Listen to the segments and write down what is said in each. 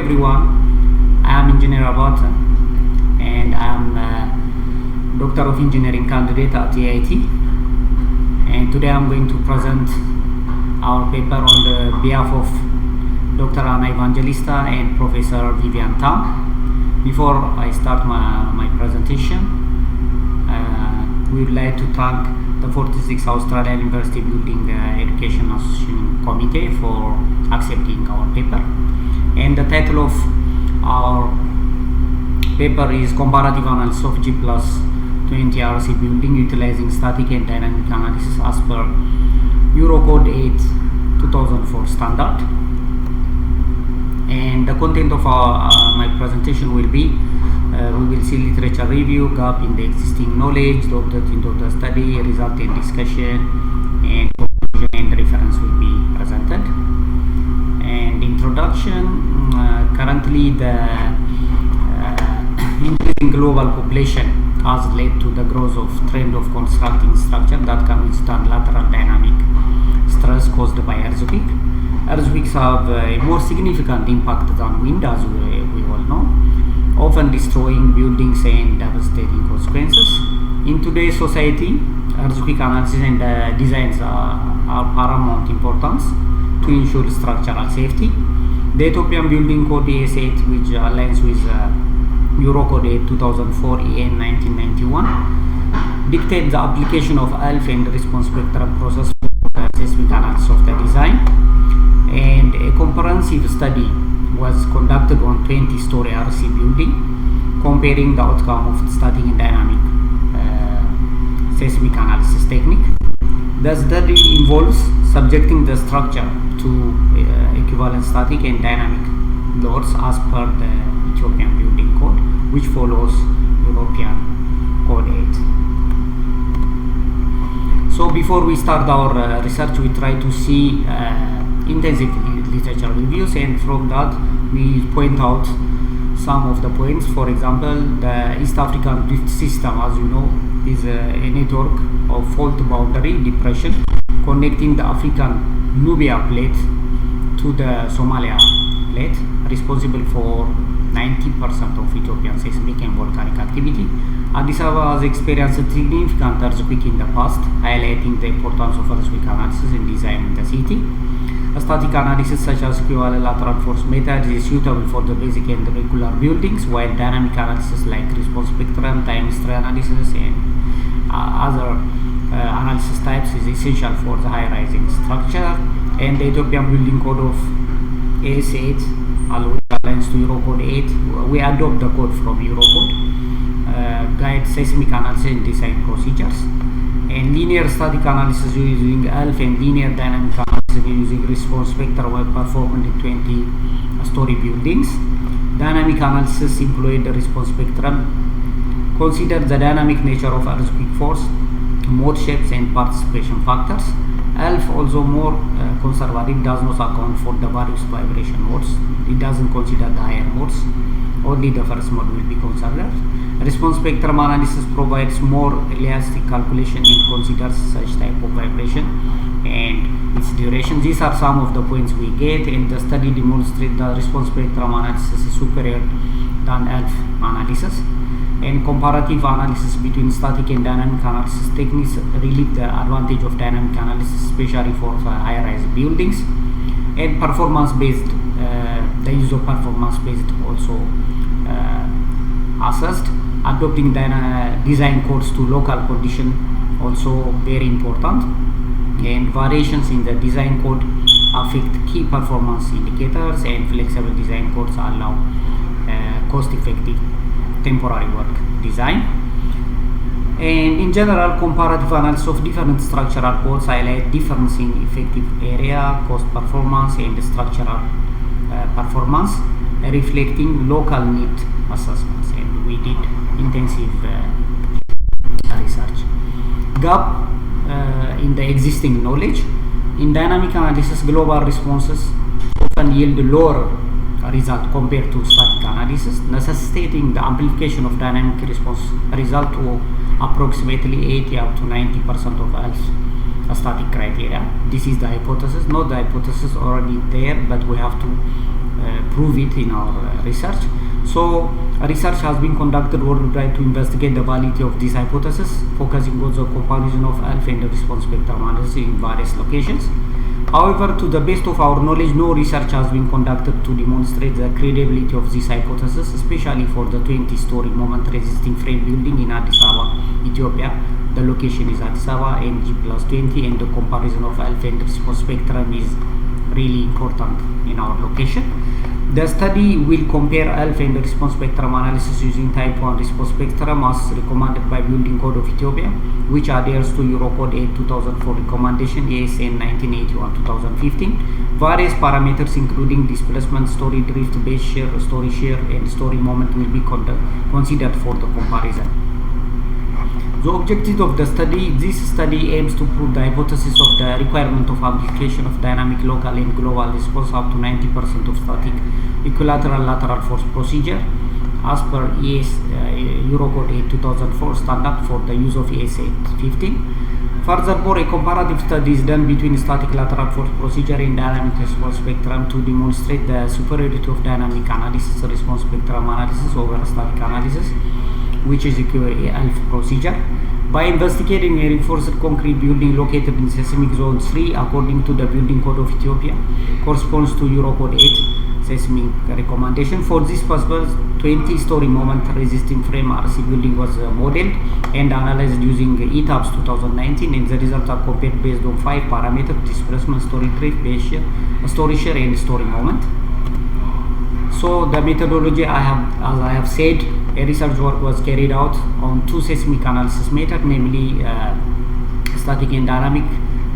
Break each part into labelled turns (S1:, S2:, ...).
S1: everyone, I am Engineer Abata and I am Doctor of Engineering candidate at AIT, and today I am going to present our paper on the behalf of Dr. Ana Evangelista and Professor Vivian Tam. Before I start my presentation, we would like to thank the 46 Australian University Building Education Association Committee for accepting our paper. And the title of our paper is Comparative Analysis of G plus 20 RC Building Utilizing Static and Dynamic Analysis as per Eurocode 8 2004 standard. And the content of my presentation will be we will see literature review, gap in the existing knowledge, doctorate in doctor study, result and discussion, and conclusion and reference will be presented. And introduction, currently the increasing global population has led to the growth of trend of constructing structure that can withstand lateral dynamic stress caused by earthquake. Earthquakes have a more significant impact than wind, as we all know, often destroying buildings and devastating consequences. In today's society, earthquake analysis and designs are paramount importance to ensure structural safety. The Ethiopian Building Code AS8, which aligns with Eurocode 8 2004 EN 1991, dictates the application of ALF and response spectrum process for seismic analysis of the design. And a comprehensive study was conducted on 20-story RC building, comparing the outcome of static and dynamic seismic analysis technique. The study involves subjecting the structure to equivalent static and dynamic loads as per the Ethiopian Building Code, which follows European Code 8. So before we start our research, we try to see intensive literature reviews, and from that we point out some of the points. For example, the East African Rift System, as you know, is a network of fault boundary depression connecting the African AUBEA plate to the Somalia plate, responsible for 90% of Ethiopian seismic and volcanic activity. Addis Ababa has experienced a significant earthquake in the past, highlighting the importance of earthquake analysis and design in the city. A static analysis such as equivalent lateral force method is suitable for the basic and regular buildings, while dynamic analysis like response spectrum, time history analysis, and other analysis types is essential for the high-rising structure. And the Ethiopian Building Code of AS8 aligns to Eurocode 8. We adopt the code from Eurocode, guide seismic analysis and design procedures. And linear static analysis using ALF and linear dynamic analysis using response spectrum were performed in 20-story buildings. Dynamic analysis employed the response spectrum, considered the dynamic nature of earthquake force, mode shapes, and participation factors. ALF, also more conservative, does not account for the various vibration modes. It doesn't consider the higher modes. Only the first mode will be considered. Response spectrum analysis provides more realistic calculation and considers such type of vibration and its duration. These are some of the points we get, and the study demonstrates the response spectrum analysis is superior than ALF analysis. And comparative analysis between static and dynamic analysis techniques relieve the advantage of dynamic analysis, especially for high-rise buildings. And performance-based, the use of performance-based also assessed. Adopting design codes to local condition also very important. And variations in the design code affect key performance indicators, and flexible design codes allow cost-effective temporary work design. And in general, comparative analysis of different structural codes highlight difference in effective area, cost performance, and structural performance, reflecting local need assessments. And we did intensive research. Gap in the existing knowledge. In dynamic analysis, global responses often yield lower result compared to static analysis, necessitating the amplification of dynamic response result to approximately 80 up to 90% of ALF static criteria. This is the hypothesis, not the hypothesis already there, but we have to prove it in our research. So research has been conducted worldwide to investigate the validity of this hypothesis, focusing on the comparison of alpha and response spectrum analysis in various locations. However, to the best of our knowledge, no research has been conducted to demonstrate the credibility of this hypothesis, especially for the 20-story moment resisting frame building in Addis Ababa, Ethiopia. The location is Addis Ababa and G+20, and the comparison of alpha and response spectrum is really important in our location. The study will compare alpha and response spectrum analysis using type 1 response spectrum as recommended by Building Code of Ethiopia, which adheres to Eurocode 8 2004 recommendation ASN 1981-2015. Various parameters including displacement, story drift, base shear, and story moment will be considered for the comparison. The objective of the study: this study aims to prove the hypothesis of the requirement of application of dynamic local and global response up to 90% of static equilateral lateral force procedure as per Eurocode 8 2004 standard for the use of ES 815. Furthermore, a comparative study is done between static lateral force procedure and dynamic response spectrum to demonstrate the superiority of dynamic analysis response spectrum analysis over static analysis, which is ELF procedure. By investigating a reinforced concrete building located in seismic zone 3 according to the Building Code of Ethiopia, corresponds to Eurocode 8 seismic recommendation. For this purpose, 20-story moment resisting frame RC building was modeled and analyzed using ETABS 2019, and the results are compared based on 5 parameters: displacement, story drift, base shear, story shear, and story moment. So the methodology, as I have said, a research work was carried out on 2 seismic analysis methods, namely static and dynamic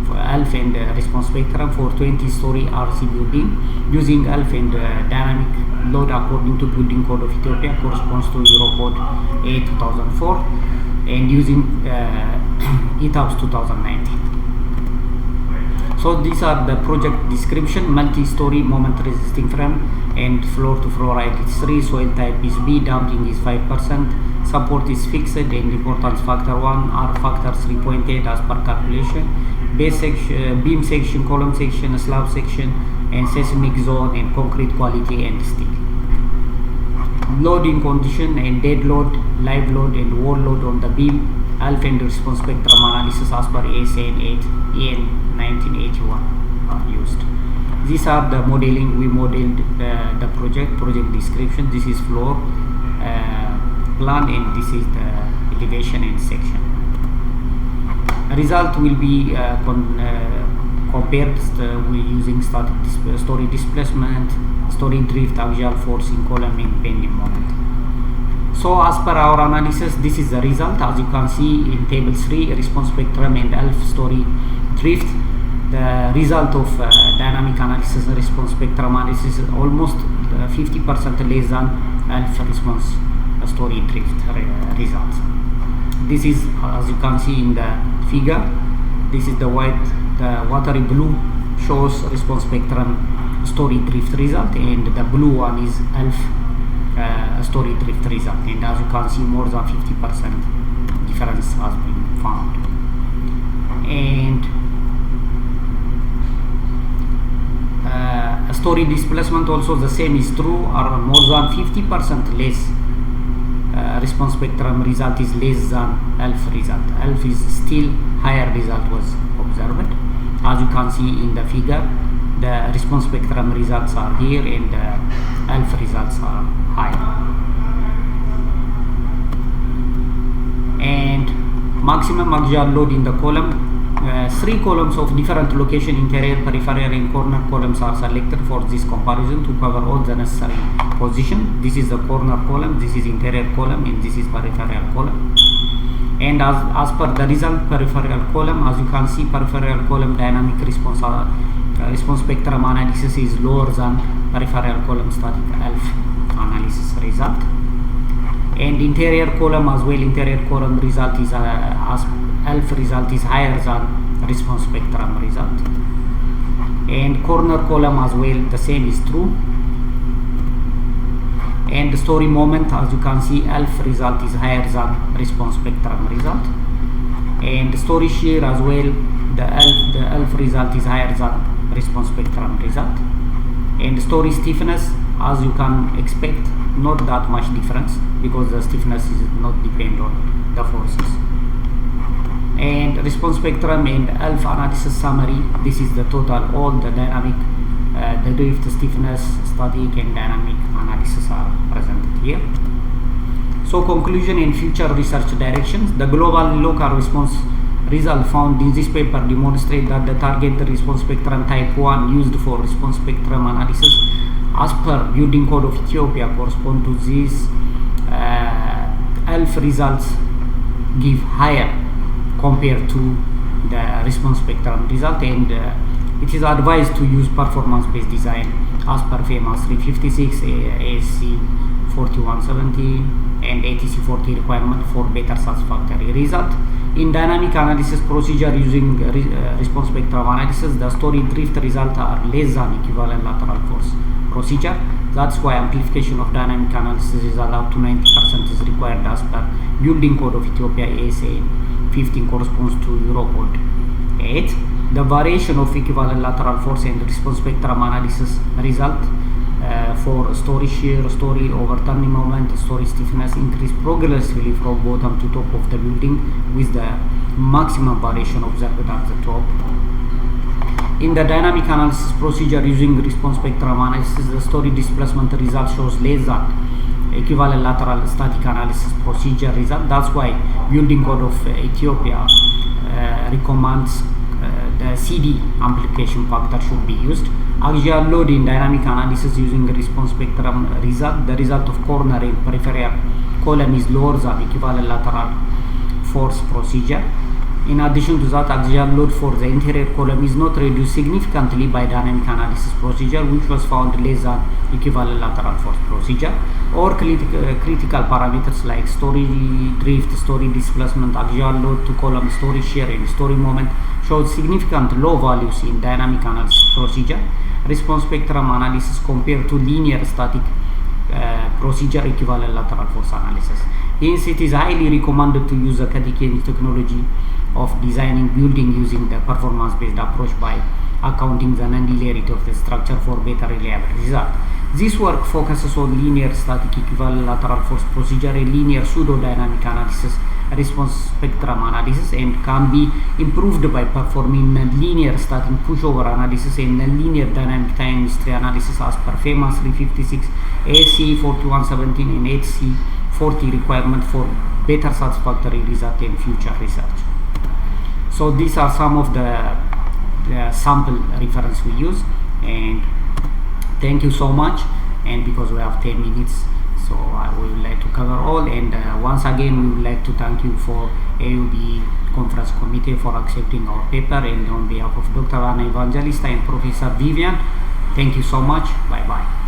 S1: for ALF and response spectrum for 20-story RC building using ALF and dynamic load according to Building Code of Ethiopia, corresponds to Eurocode 8 2004, and using ETABS 2019. So these are the project description: multi-story moment resisting frame and floor to floor height is 3, soil type is B, damping is 5%, support is fixed, and importance factor 1, R factor 3.8 as per calculation, base section, beam section, column section, slab section, and seismic zone, and concrete quality and steel. Loading condition and dead load, live load, and wall load on the beam, alpha and response spectrum analysis as per ASN 8 EN 1981 are used. These are the modeling. We modeled the project description. This is floor plan, and this is the elevation and section. Result will be compared using static story displacement, story drift, axial force in column, and bending moment. So as per our analysis, this is the result. As you can see in table 3, response spectrum and ALF story drift, the result of dynamic analysis and response spectrum analysis is almost 50% less than ALF response story drift results. This is, as you can see in the figure, this is the watery blue shows response spectrum story drift result, and the blue one is ALF story drift result, and as you can see, more than 50% difference has been found. And story displacement also the same is true, are more than 50% less. Response spectrum result is less than ALF result. ALF is still higher result was observed. As you can see in the figure, the response spectrum results are here and the ALF results are higher. And maximum axial load in the column, 3 columns of different location, interior, peripheral, and corner columns are selected for this comparison to cover all the necessary position. This is the corner column, this is interior column, and this is peripheral column. And as per the result, peripheral column, as you can see, peripheral column dynamic response spectrum analysis is lower than peripheral column static ALF analysis result. And interior column as well, interior column result is as ALF result is higher than response spectrum result. And corner column as well, the same is true. And the story moment, as you can see, ALF result is higher than response spectrum result. And the story shear as well, the ALF result is higher than response spectrum result. And story stiffness, as you can expect, not that much difference, because the stiffness is not depend on the forces. And response spectrum and ELF analysis summary, this is the total, all the dynamic, the drift, stiffness, static and dynamic analysis are presented here. So conclusion and future research directions. The global and local response result found in this paper demonstrate that the target response spectrum type 1 used for response spectrum analysis as per building code of Ethiopia correspond to these ELF results give higher compared to the response spectrum result, and it is advised to use performance-based design as per FEMAS 356, ASC 4170 and ATC 40 requirement for better satisfactory result. In dynamic analysis procedure using response spectrum analysis, the story drift results are less than equivalent lateral force procedure. That's why amplification of dynamic analysis result up to 90% is required as per building code of Ethiopia ASA 15 corresponds to Eurocode 8. The variation of equivalent lateral force and response spectrum analysis result for story shear, story overturning moment, story stiffness increase progressively from bottom to top of the building, with the maximum variation observed at the top. In the dynamic analysis procedure using response spectrum analysis, the story displacement result shows less than equivalent lateral static analysis procedure result. That's why building code of Ethiopia recommends the CD amplification factor should be used. Axial load in dynamic analysis using response spectrum result, the result of corner and peripheral column is lower than equivalent lateral force procedure. In addition to that, axial load for the interior column is not reduced significantly by dynamic analysis procedure, which was found less than equivalent lateral force procedure. Or critical parameters like story drift, story displacement, axial load to column, story shear and story moment showed significant low values in dynamic analysis procedure. Response spectrum analysis compared to linear static procedure equivalent lateral force analysis. Hence, it is highly recommended to use the cutting-edge technology of designing building using the performance-based approach by accounting the non-linearity of the structure for better reliable result. This work focuses on linear static equivalent lateral force procedure and linear pseudo-dynamic analysis response spectrum analysis, and can be improved by performing non-linear static pushover analysis and non-linear dynamic time history analysis as per FEMAS 356, ASC 4117 and ATC 40 requirement for better satisfactory result in future research. So these are some of the sample reference we use, and thank you so much. And because we have 10 minutes, so we would like to cover all, and once again we would like to thank you for AUBEA conference committee for accepting our paper, and on behalf of Dr. Anna Evangelista and Professor Vivian, thank you so much. Bye bye.